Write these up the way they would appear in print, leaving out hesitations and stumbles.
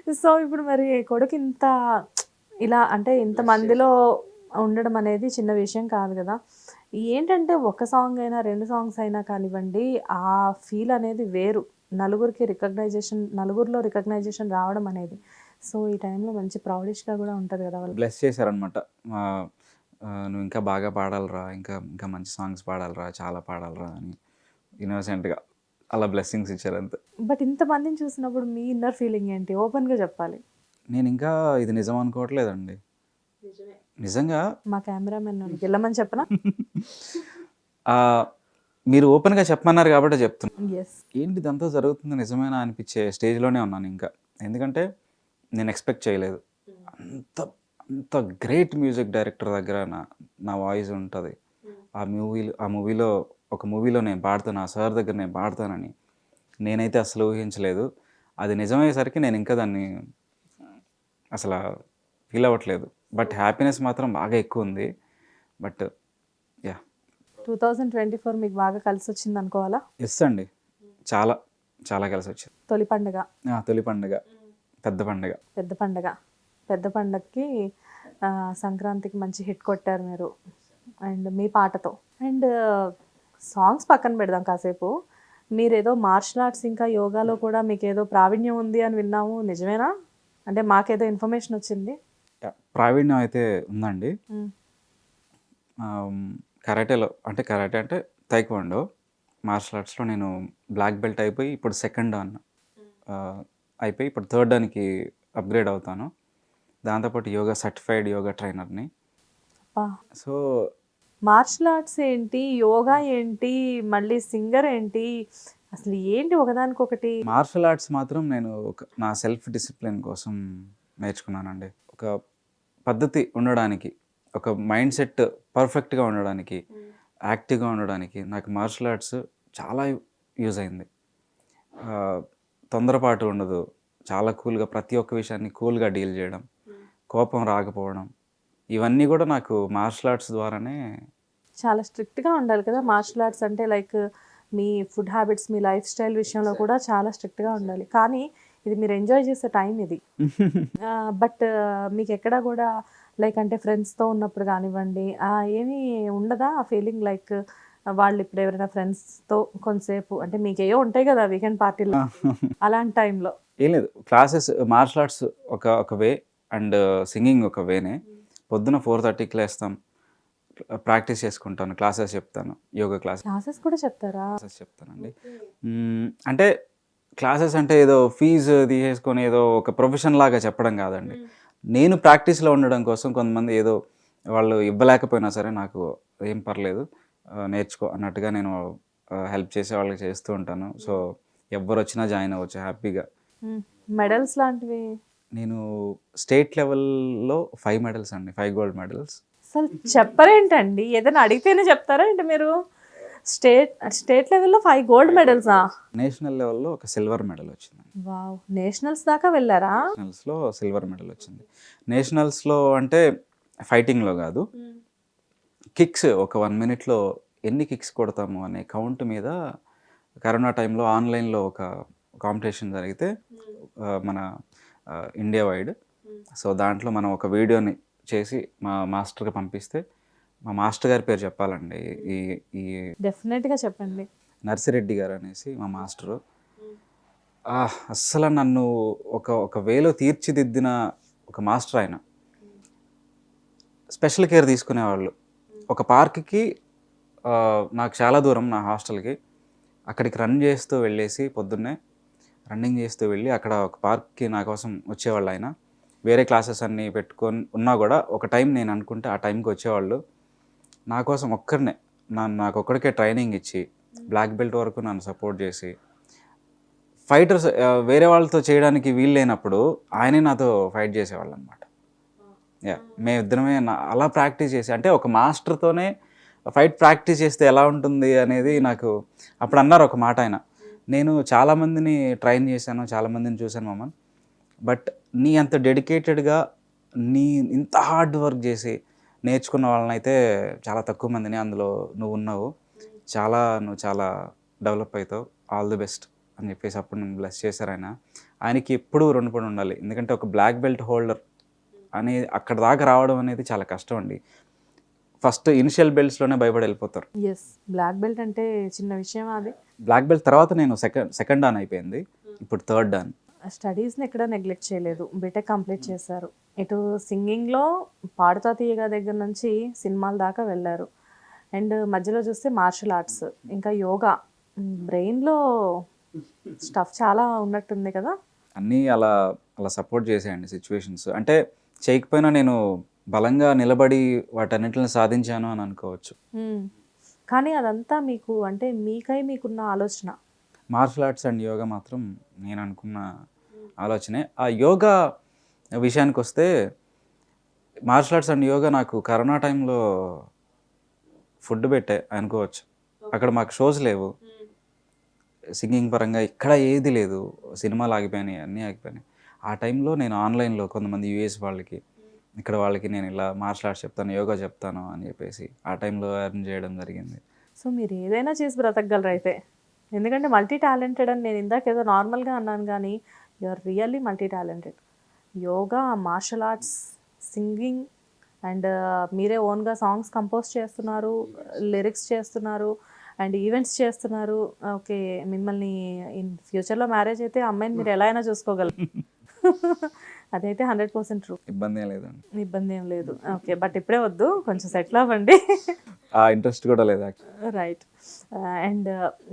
So, ఇప్పుడు మరి కొడుకు ఇంత ఇలా అంటే ఇంతమందిలో ఉండడం అనేది చిన్న విషయం కాదు గదా! ఏంటంటే ఒక సాంగ్ అయినా, 2 సాంగ్స్ అయినా కానివ్వండి, ఆ ఫీల్ అనేది వేరు. నలుగురిలో రికగ్నైజేషన్ రావడం అనేది. సో, ఈ టైంలో మంచి ప్రౌడిష్‌గా గూడా ఉంటది గదా! వాళ్ళకి. బ్లెస్ చేశారనమాట. ఆహ్, "నువ్వు ఇంకా బాగా పాడాలిరా, ఇంకా ఇంకా మంచి సాంగ్స్ పాడాలిరా, చాలా పాడాలిరా" అని ఇన్నోసెంట్‌గా అలా బ్లెస్సింగ్స్ ఇచ్చారంతే. బట్ ఇంతమందిని చూసినప్పుడు మీ ఇన్నర్ ఫీలింగ్ ఏంటి? ఓపెన్‌గా జెప్పాలి. నేనింకా ఇది నిజం అనుకోవట్లేదండి. నిజంగా మా కెమెరామెన్‌ని గిల్లమని చెప్పనా? ఆహ్, మీరు ఓపెన్‌గా చెప్పమన్నారు కాబట్టే చెప్తున్నా. యెస్. ఏంటి ఇదంతా జరుగుతుంది నిజమేనా అనిపించే స్టేజ్‌లోనే ఉన్నానింకా. ఎందుకంటే నేను ఎక్స్‌పెక్ట్ చేయలేదు. అంత అంత గ్రేట్ మ్యూజిక్ డైరెక్టర్ దగ్గర నా నా వాయిస్ ఉంటది. ఆ మూవీలో ఒక మూవీలో నేను పాడతాను. ఆ సార్ దగ్గర నేను పాడతానని నేనైతే అసలు ఊహించలేదు. అది నిజమయ్యేసరికి నేను ఇంకా దాన్ని అసల ఫీల్ అవ్వట్లేదు. బట్ హ్యాపీనెస్ మాత్రం బాగా ఎక్కువుంది. But yeah! 2024 మీకు బాగా కలిసొచ్చిందనుకోవాలా? యెస్ అండి. చాలా, చాలా కలిసొచ్చింది. తొలి పండుగ, తొలి పండుగ. పెద్ద పండుగ. పెద్ద పండగ. పెద్ద పండగకి సంక్రాంతికి మంచి హిట్ కొట్టారు మీరు. అండ్ మీ పాటతో. అండ్ సాంగ్స్ పక్కన పెడదాం కాసేపు. మీరేదో మార్షల్ ఆర్ట్స్ ఇంకా యోగాలో కూడా మీకేదో ప్రావీణ్యం ఉంది అని విన్నాము. నిజమేనా? అంటే మాకేదో ఇన్ఫర్మేషన్ వచ్చింది. ప్రావీణ్యం అయితే ఉందండి. హ్మ్. ఆహ్, కరాటేలో కరాటే అంటే తైక్వాండో. మార్షల్ ఆర్ట్స్‌లో నేను బ్లాక్ బెల్ట్ అయిపోయి ఇప్పుడు సెకండ్ డాన్ అయిపోయి ఇప్పుడు థర్డ్ డాన్‌కి అప్‌గ్రేడ్ అవుతాను. దాంతో పాటు సర్టిఫైడ్ యోగా ట్రైనర్‌ని. అబ్బా! సో, మార్షల్ ఆర్ట్స్ ఏంటి? యోగా ఏంటి? మళ్ళీ సింగర్ ఏంటి? అసలు ఏంటి ఒకదానికొకటి? మార్షల్ ఆర్ట్స్ మాత్రం నేను నా సెల్ఫ్ డిసిప్లిన్ కోసం నేర్చుకున్నానండి. ఒక పద్ధతి ఉండడానికి, ఒక మైండ్ సెట్ పర్ఫెక్ట్‌గా ఉండడానికి, యాక్టివ్‌గా ఉండడానికి నాకు మార్షల్ ఆర్ట్స్ చాలా యూజ్ అయింది. ఆహ్, తొందరపాటు ఉండదు. చాలా కూల్‌గా ప్రతి ఒక్క విషయాన్ని కూల్‌గా డీల్ చేయడం, కోపం రాకపోవడం, ఇవన్నీ కూడా నాకు మార్షల్ ఆర్ట్స్ ద్వారానే. చాలా స్ట్రిక్ట్‌గా ఉండాలి కదా! మార్షల్ ఆర్ట్స్ అంటే లైక్ మీ ఫుడ్ హ్యాబిట్స్, మీ లైఫ్ స్టైల్ విషయంలో కూడా చాలా స్ట్రిక్ట్‌గా ఉండాలి. కానీ ఇది మీరు ఎంజాయ్ చేసే టైం ఇది. బట్ మీకెక్కడా గూడా లైక్ అంటే ఫ్రెండ్స్‌తో ఉన్నప్పుడు గానివ్వండి, ఏమీ ఉండదా ఆ ఫీలింగ్ లైక్ వాళ్ళిప్పుడు ఎవరైనా ఫ్రెండ్స్‌తో కొంతసేపు అంటే మీకేయో ఉంటాయి గదా! వీకెండ్ పార్టీలు. అలాంటి టైంలో. ఏం లేదు. క్లాసెస్ మార్షల్ ఆర్ట్స్ ఒక వే అండ్ సింగింగ్ ఒక వేనే. పొద్దున 4:30కి లేస్తాం. ప్రాక్టీస్ చేసుకుంటాను. క్లాసెస్ చెప్తాను. యోగా క్లాసెస్ కూడా చెప్తారా? క్లాసెస్ చెప్తానండి. అంటే క్లాసెస్ అంటే ఏదో ఫీజు తీసేసుకొని ఏదో ఒక ప్రొఫెషన్ లాగా చెప్పడం కాదండి. నేను ప్రాక్టీస్‌లో ఉండడం కోసం కొంతమంది ఏదో వాళ్ళు ఇవ్వలేకపోయినా సరే నాకు ఏం పర్లేదు నేర్చుకో అన్నట్టుగా నేను హెల్ప్ చేసే వాళ్ళకి చేస్తూ ఉంటాను. సో, ఎవ్వరొచ్చినా జాయిన్ అవ్వచ్చు హ్యాపీగా. హ్మ్. మెడల్స్ లాంటివి నేను స్టేట్ లెవెల్‌లో 5 మెడల్స్ అండి. 5 గోల్డ్ మెడల్స్. అసలు చెప్పరేంటండి? ఏదైనా అడిగితేనే చెప్తారా ఏంటి మీరు? స్టేట్ స్టేట్ లెవెల్‌లో 5 గోల్డ్ మెడల్సా? నేషనల్ లెవెల్‌లో ఒక సిల్వర్ మెడల్ వచ్చిందండి. వావ్! నేషనల్స్ దాకా వెళ్లారా? నేషనల్స్‌లో సిల్వర్ మెడల్ వచ్చింది. నేషనల్స్‌లో అంటే ఫైటింగ్‌లో గాదు. కిక్స్ ఒక 1 మినిట్‌లో ఎన్ని కిక్స్ కొడతాము అనే కౌంట్ మీద కరోనా టైంలో ఆన్‌లైన్‌లో ఒక కాంపిటీషన్ జరిగితే మన ఇండియా వైడ్. సో, దాంట్లో మనం ఒక వీడియోని చేసి మా మాస్టర్‌కి పంపిస్తే, మా మాస్టర్ గారి పేరు చెప్పాలండి. ఈ ఈ డెఫినెట్‌గా చెప్పండి. నర్సిరెడ్డి గారనేసి మా మాస్టరు. అస్సల నన్ను ఒక వేలో తీర్చిదిద్దిన ఒక మాస్టర్ ఆయన. స్పెషల్ కేర్ తీసుకునేవాళ్ళు. ఒక పార్క్‌కి నాకు చాలా దూరం నా హాస్టల్‌కి. అక్కడికి రన్ చేస్తూ వెళ్ళేసి పొద్దున్నే రన్నింగ్ చేస్తూ వెళ్ళి అక్కడ ఒక పార్క్‌కి నా కోసం వచ్చేవాళ్ళాయన. వేరే క్లాసెస్ అన్నీ పెట్టుకొని ఉన్నా గూడా ఒక టైం నేను అనుకుంటే ఆ టైంకి వచ్చేవాళ్ళు. నా కోసం ఒక్కడినే నాకొక్కడికే ట్రైనింగ్ ఇచ్చి, బ్లాక్ బెల్ట్ వరకు నన్ను సపోర్ట్ చేసి, ఫైటర్స్ వేరే వాళ్ళతో చేయడానికి వీలు లేనప్పుడు ఆయనే నాతో ఫైట్ చేసేవాళ్ళనమాట. మేమిద్దరమే అలా ప్రాక్టీస్ చేసి అంటే ఒక మాస్టర్‌తోనే ఫైట్ ప్రాక్టీస్ చేస్తే ఎలా ఉంటుంది అనేది నాకు అప్పుడన్నారు ఒక మాట ఆయన. "నేను చాలామందిని ట్రైన్ చేశాను. చాలామందిని చూశాను మామ. బట్ నీ అంత డెడికేటెడ్‌గా నీ ఇంత హార్డ్ వర్క్ చేసి నేర్చుకున్న వాళ్ళనైతే చాలా తక్కువ మందిని. అందులో నువ్వున్నావు. నువ్వు చాలా డెవలప్ అయితావు. ఆల్ ది బెస్ట్" అని చెప్పేసి అప్పుడు నన్ను బ్లెస్ చేశారాయన. ఆయనకి ఎప్పుడూ రుణపడి ఉండాలి. ఎందుకంటే ఒక బ్లాక్ బెల్ట్ హోల్డర్ అనేది అక్కడ దాకా రావడం అనేది చాలా కష్టం అండి. ఫస్ట్ ఇనిషియల్ బెల్ట్స్‌లోనే భయపడి వెళ్ళిపోతారు. యెస్. బ్లాక్ బెల్ట్ అంటే చిన్న విషయమా అది? బ్లాక్ బెల్ట్ తర్వాత నేను సెకండ్ డాన్ అయిపోయింది. ఇప్పుడు థర్డ్ డాన్. స్టడీస్‌ని ఎక్కడ నెగ్లెక్ట్ చేయలేదు. బీటెక్ కంప్లీట్ చేశారు. ఇటు సింగింగ్‌లో 'పాడుతా తీయగా' దగ్గర నుంచి సినిమాల దాకా వెళ్ళారు. అండ్ మధ్యలో చూస్తే మార్షల్ ఆర్ట్స్, ఇంకా యోగా. బ్రెయిన్‌లో స్టఫ్ చాలా ఉన్నట్టుంది కదా! అన్నీ అలా అలా సపోర్ట్ చేసాయండి సిట్యుయేషన్స్. అంటే చేయకపోయినా నేను బలంగా నిలబడి వాటన్నిటిని సాధించాను అని అనుకోవచ్చు. హ్మ్. కానీ అదంతా మీకు అంటే మీకై మీకున్న ఆలోచన. మార్షల్ ఆర్ట్స్ అండ్ యోగా మాత్రం నేను అనుకున్న ఆలోచనే. ఆ యోగా విషయానికొస్తే మార్షల్ ఆర్ట్స్ అండ్ యోగా నాకు కరోనా టైంలో ఫుడ్ పెట్టాయి అనుకోవచ్చు. అక్కడ మాకు షోస్ లేవు. సింగింగ్ పరంగా ఇక్కడ ఏది లేదు. సినిమాలు ఆగిపోయినాయి. అన్నీ ఆగిపోయినాయి. ఆ టైంలో నేను ఆన్‌లైన్‌లో కొంతమంది యూఎస్ వాళ్ళకి, ఇక్కడ వాళ్ళకి నేను ఇలా మార్షల్ ఆర్ట్స్ చెప్తాను, యోగా చెప్తాను అని చెప్పేసి ఆ టైంలో ఎర్న్ చేయడం జరిగింది. సో, మీరు ఏదైనా చేసి బ్రతకగలరైతే. ఎందుకంటే మల్టీ టాలెంటెడ్ అని నేను ఇందాక ఏదో నార్మల్‌గా అన్నాను గానీ, you are really multi talented. Yoga, martial arts, singing and మీరే ఓన్‌గా సాంగ్స్ కంపోజ్ చేస్తున్నారు, లిరిక్స్ చేస్తున్నారు అండ్ ఈవెంట్స్ చేస్తున్నారు. ఓకే. మిమ్మల్ని ఇన్ ఫ్యూచర్‌లో మ్యారేజ్ అయితే ఆ అమ్మాయిని మీరు ఎలా అయినా చూసుకోగలరు. అదైతే 100% ట్రూ. ఇబ్బందేం లేదండి. ఇబ్బంది ఏం లేదు. ఓకే. బట్ ఇప్పుడే వద్దు. కొంచెం సెటిల్ అవ్వండి. ఆ ఇంట్రెస్ట్ కూడా లేదు యాక్చువల్లీ. రైట్. అండ్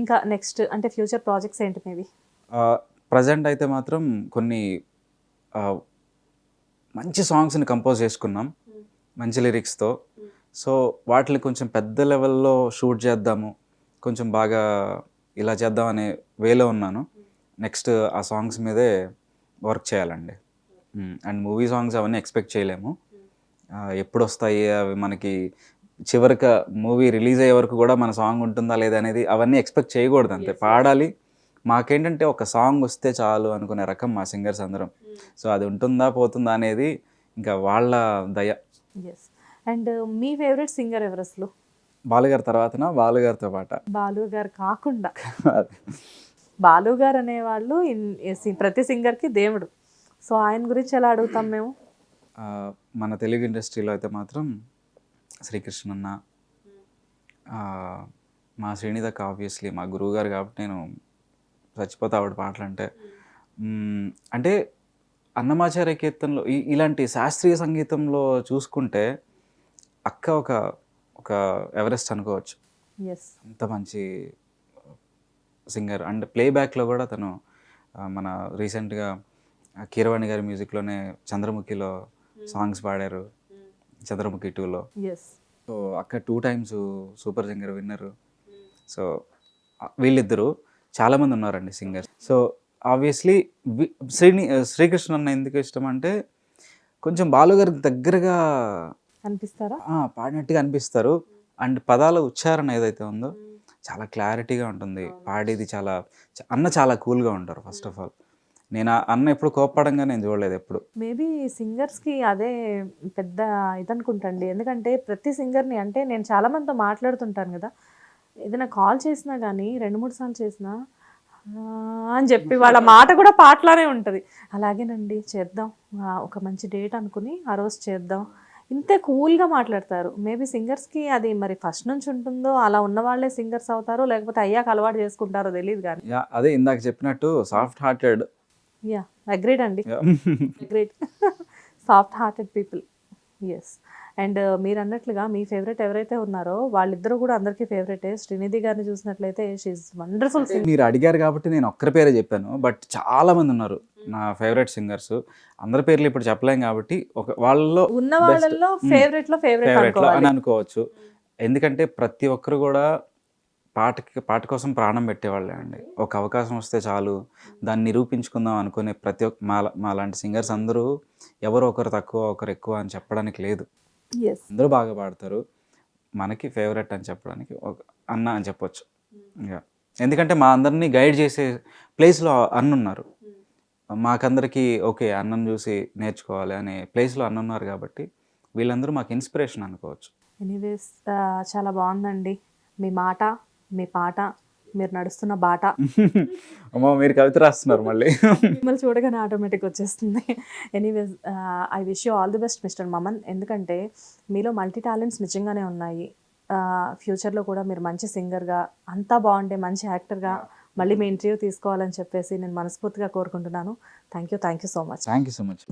ఇంకా నెక్స్ట్ అంటే ఫ్యూచర్ ప్రాజెక్ట్స్ ఏంటి మీవి? ప్రెజెంట్ అయితే మాత్రం కొన్ని ఆహ్, మంచి సాంగ్స్‌ని కంపోజ్ చేసుకున్నాం. మంచి లిరిక్స్‌తో. సో, వాటిని కొంచెం పెద్ద లెవెల్‌లో షూట్ చేద్దాము. కొంచెం బాగా ఇలా చేద్దాం అనే వేలో ఉన్నాను. నెక్స్ట్ ఆ సాంగ్స్ మీదే వర్క్ చేయాలండి. అండ్ మూవీ సాంగ్స్ అవన్నీ ఎక్స్‌పెక్ట్ చేయలేము. ఎప్పుడొస్తాయి అవి మనకి చివరికి మూవీ రిలీజ్ అయ్యే వరకు కూడా మన సాంగ్ ఉంటుందా లేదా అనేది అవన్నీ ఎక్స్‌పెక్ట్ చేయకూడదు అంతే. పాడాలి. మాకేంటంటే ఒక సాంగ్ వస్తే చాలు అనుకునే రకం మా సింగర్స్ అందరం. సో, అది ఉంటుందా పోతుందా అనేది ఇంకా వాళ్ళ దయ. యెస్. అండ్ మీ ఫేవరెట్ సింగర్ ఎవరసలు? బాలుగారి తర్వాతన బాలుగారితో పాట. బాలు గారు కాకుండా. బాలు గారు అనేవాళ్ళు ప్రతి సింగర్‌కి దేవుడు. సో, ఆయన గురించి ఎలా అడుగుతాం మేము? మన తెలుగు ఇండస్ట్రీలో అయితే మాత్రం శ్రీకృష్ణన్న, ఆహ్, మా శ్రీనిధక్క ఆబ్వియస్లీ మా గురువుగారు కాబట్టి నేను చచ్చిపోతా ఆవిడ పాటలంటే. అంటే అన్నమాచార్య కీర్తనలో ఇలాంటి శాస్త్రీయ సంగీతంలో చూసుకుంటే అక్క ఒక ఒక ఎవరెస్ట్ అనుకోవచ్చు. యెస్. అంత మంచి సింగర్. అండ్ ప్లేబ్యాక్‌లో కూడా తను మన రీసెంట్‌గా కీరవాణి గారి మ్యూజిక్‌లోనే 'చంద్రముఖిలో' సాంగ్స్ పాడారు. 'చంద్రముఖి 2లో'. యెస్. సో, అక్క 2 times super singer winner. So, వీళ్ళిద్దరూ చాలామంది ఉన్నారండి singers. So, obviously V Srikrishna అన్న ఎందుకు ఇష్టం అంటే కొంచెం బాలుగారికి దగ్గరగా అనిపిస్తారా? పాడినట్టుగా అనిపిస్తారు. అండ్ పదాల ఉచ్చారణ ఏదైతే ఉందో చాలా క్లారిటీగా ఉంటుంది. పాడేది అన్న చాలా కూల్‌గా ఉంటారు ఫస్ట్ ఆఫ్ ఆల్. నేను అన్న ఎప్పుడు కోప్పడంగా నేను చూడలేదు ఎప్పుడు. మేబీ సింగర్స్‌కి అదే పెద్ద ఇదనుకుంటండి. ఎందుకంటే ప్రతి సింగర్‌ని అంటే నేను చాలా మందితో మాట్లాడుతుంటాను గదా! ఏదైనా కాల్ చేసినా గానీ 2, 3 సార్లు చేసినా అని చెప్పి వాళ్ళ మాట కూడా పాటలానే ఉంటది. అలాగేనండి చేద్దాం. ఒక మంచి డేట్ అనుకుని ఆ రోజు చేద్దాం. ఇంతే కూల్‌గా మాట్లాడతారు. మేబీ సింగర్స్‌కి అది మరి ఫస్ట్ నుంచి ఉంటుందో, అలా ఉన్నవాళ్ళే సింగర్స్ అవుతారో, లేకపోతే అయ్యాక అలవాటు చేసుకుంటారో తెలీదు గానీ. అదే ఇందాక చెప్పినట్టు సాఫ్ట్ హార్టెడ్. యాహ్! అగ్రీడ్ అండి. Agreed. Soft hearted people. Yes. And మీరన్నట్లుగా మీ ఫేవరెట్ ఎవరైతే ఉన్నారో వాళ్ళిద్దరూ కూడా అందరికీ ఫేవరెటే. శ్రీనిధి గారిని చూసినట్లయితే షీ ఈజ్ వండర్‌ఫుల్ సింగర్. మీరు అడిగారు కాబట్టి నేను ఒక్కరి పేరే చెప్పాను. బట్ చాలామంది ఉన్నారు నా ఫేవరెట్ సింగర్స్. అందరి పేర్లు ఇప్పుడు చెప్పలేం కాబట్టి వాళ్ళలో ఉన్న వాళ్ళల్లో ఫేవరెట్‌లో ఫేవరెట్ ఫేవరెట్‌లో అని అనుకోవాలి. అనుకోవచ్చు. ఎందుకంటే ప్రతి ఒక్కరు కూడా పాట కోసం ప్రాణం పెట్టేవాళ్ళే అండి. ఒక అవకాశం వస్తే చాలు దాన్ని నిరూపించుకుందాం అనుకునే ప్రతి ఒక్క మాలాంటి సింగర్స్ అందరూ ఎవరో ఒకరు తక్కువ, ఒకరు ఎక్కువ అని చెప్పడానికి లేదు. యెస్. అందరూ బాగా పాడతారు. మనకి ఫేవరెట్ అని చెప్పడానికి ఒక అన్న అని చెప్పొచ్చు. ఎందుకంటే మా అందరిని గైడ్ చేసే ప్లేస్‌లో అన్నున్నారు. మాకందరికీ ఓకే. అన్నను చూసి నేర్చుకోవాలి అనే ప్లేస్‌లో అన్నున్నారు కాబట్టి వీళ్ళందరూ మాకు ఇన్స్పిరేషన్ అనుకోవచ్చు. ఎనీవేస్ చాలా బాగుందండి. మీ మాట, మీ పాట మీరు నడుస్తున్న బాట అమ్మో మీరు కవిత రాస్తున్నారు మళ్ళీ. మిమ్మల్ని చూడగానే ఆటోమేటిక్ వచ్చేస్తుంది. Anyways I wish you all the best mister మమన్. ఎందుకంటే మీలో మల్టీ టాలెంట్స్ నిజంగానే ఉన్నాయి. ఫ్యూచర్లో కూడా మీరు మంచి సింగర్గా, అంతా బాగుంటే మంచి యాక్టర్గా మళ్ళీ మీ ఇంటర్వ్యూ తీసుకోవాలని చెప్పేసి నేను మనస్ఫూర్తిగా కోరుకుంటున్నాను. Thank you so much. Thank you so much.